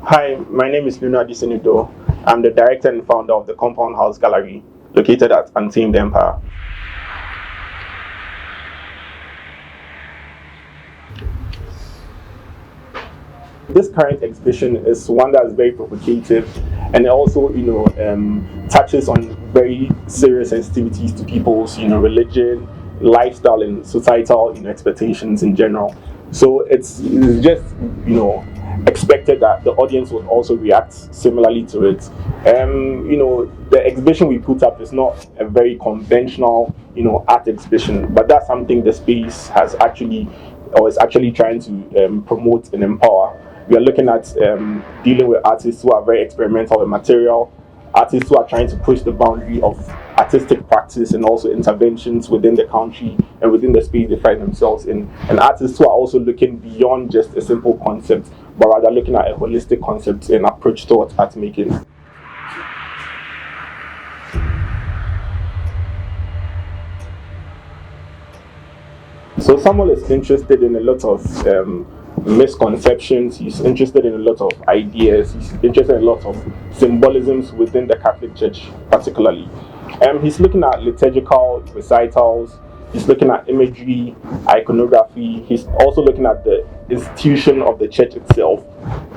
Hi, my name is Luna Disenido. I'm the director and founder of the Compound House Gallery, located at Untamed Empire. This current exhibition is one that is very provocative, and it also, touches on very serious sensitivities to people's, religion, lifestyle, and societal, expectations in general. So it's just, expected that the audience would also react similarly to it. The exhibition we put up is not a very conventional, art exhibition, but that's something the space has actually, or is actually trying to promote and empower. We are looking at dealing with artists who are very experimental with material, artists who are trying to push the boundary of artistic practice and also interventions within the country and within the space they find themselves in, and artists who are also looking beyond just a simple concept, but rather looking at a holistic concept and approach towards art making. So Samuel is interested in a lot of misconceptions. He's interested in a lot of ideas. He's interested in a lot of symbolisms within the Catholic Church, particularly. He's looking at liturgical recitals. He's looking at imagery, iconography. He's also looking at the institution of the church itself.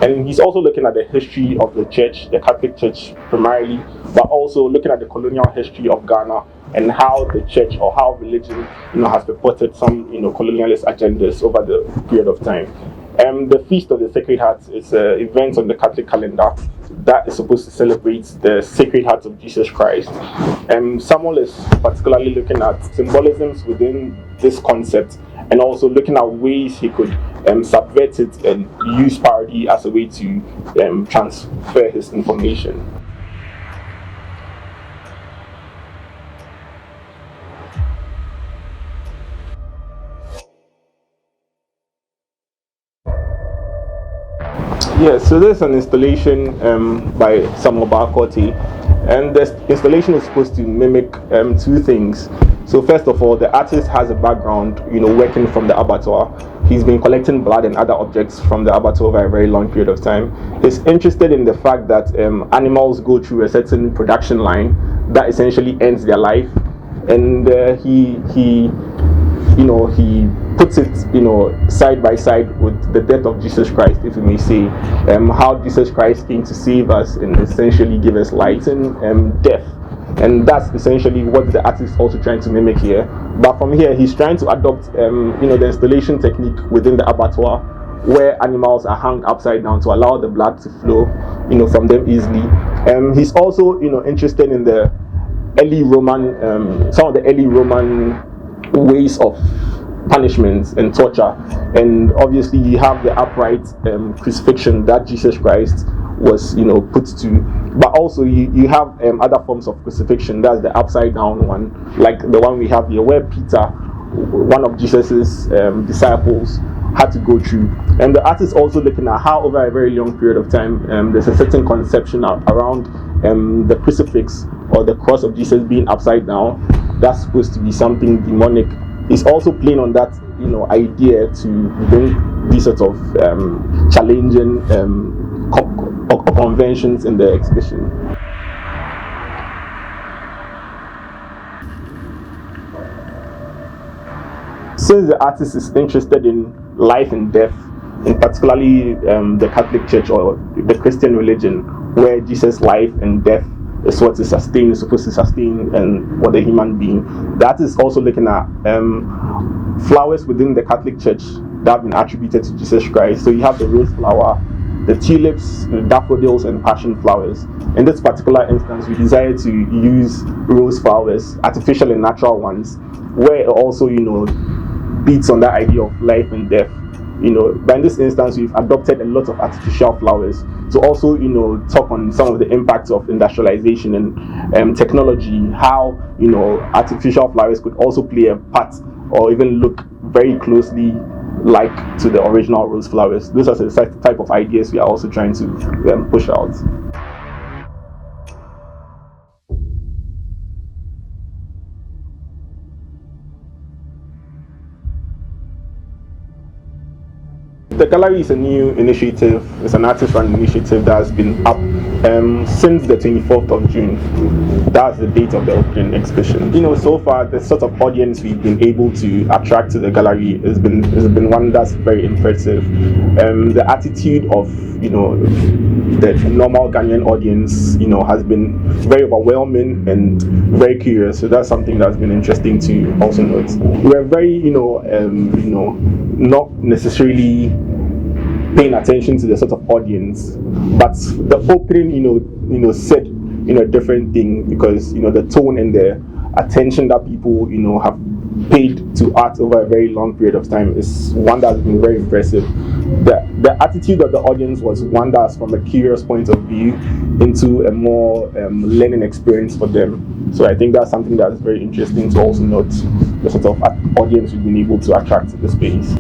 And he's also looking at the history of the church, the Catholic Church primarily, but also looking at the colonial history of Ghana and how the church or how religion, has purported some, colonialist agendas over the period of time. The Feast of the Sacred Heart is an event on the Catholic calendar that is supposed to celebrate the Sacred Heart of Jesus Christ. Samuel is particularly looking at symbolisms within this concept and also looking at ways he could subvert it and use parody as a way to transfer his information. Yeah, so there's an installation by Samuel Barcotti, and this installation is supposed to mimic two things. So first of all, the artist has a background, working from the abattoir. He's been collecting blood and other objects from the abattoir over a very long period of time. He's interested in the fact that animals go through a certain production line that essentially ends their life, and he puts it, side by side with the death of Jesus Christ, if we may say, how Jesus Christ came to save us and essentially give us light and death. And that's essentially what the artist is also trying to mimic here. But from here, he's trying to adopt, the installation technique within the abattoir, where animals are hung upside down to allow the blood to flow, from them easily. He's also, interested in the early Roman, some of the early Roman ways of punishment and torture, and obviously you have the upright crucifixion that Jesus Christ was, put to, but also you have other forms of crucifixion. That's the upside down one, like the one we have here, where Peter, one of Jesus's disciples, had to go through. And the artist also looking at how over a very long period of time there's a certain conception around the crucifix or the cross of Jesus being upside down. That's supposed to be something demonic. He's also playing on that, idea to bring these sort of challenging conventions in the exhibition. Since the artist is interested in life and death, in particularly the Catholic Church or the Christian religion, where Jesus' life and death is what is supposed to sustain and what a human being. That is also looking at flowers within the Catholic Church that have been attributed to Jesus Christ. So you have the rose flower, the tulips, the daffodils, and passion flowers. In this particular instance, we decided to use rose flowers, artificial and natural ones, where it also, beats on that idea of life and death. But in this instance, we've adopted a lot of artificial flowers to also, talk on some of the impacts of industrialization and technology, how, artificial flowers could also play a part or even look very closely like to the original rose flowers. Those are the type of ideas we are also trying to push out. the gallery is a new initiative. It's an artist-run initiative that has been up since the 24th of June. That's the date of the opening exhibition. So far the sort of audience we've been able to attract to the gallery has been one that's very impressive. The attitude of the normal Ghanaian audience has been very overwhelming and very curious. So that's something that's been interesting to also note. We're very not necessarily paying attention to the sort of audience, but the opening said a different thing, because the tone and the attention that people have paid to art over a very long period of time is one that's been very impressive. The attitude of the audience was one that's from a curious point of view into a more learning experience for them. So I think that's something that's very interesting to also note, the sort of audience we've been able to attract to the space.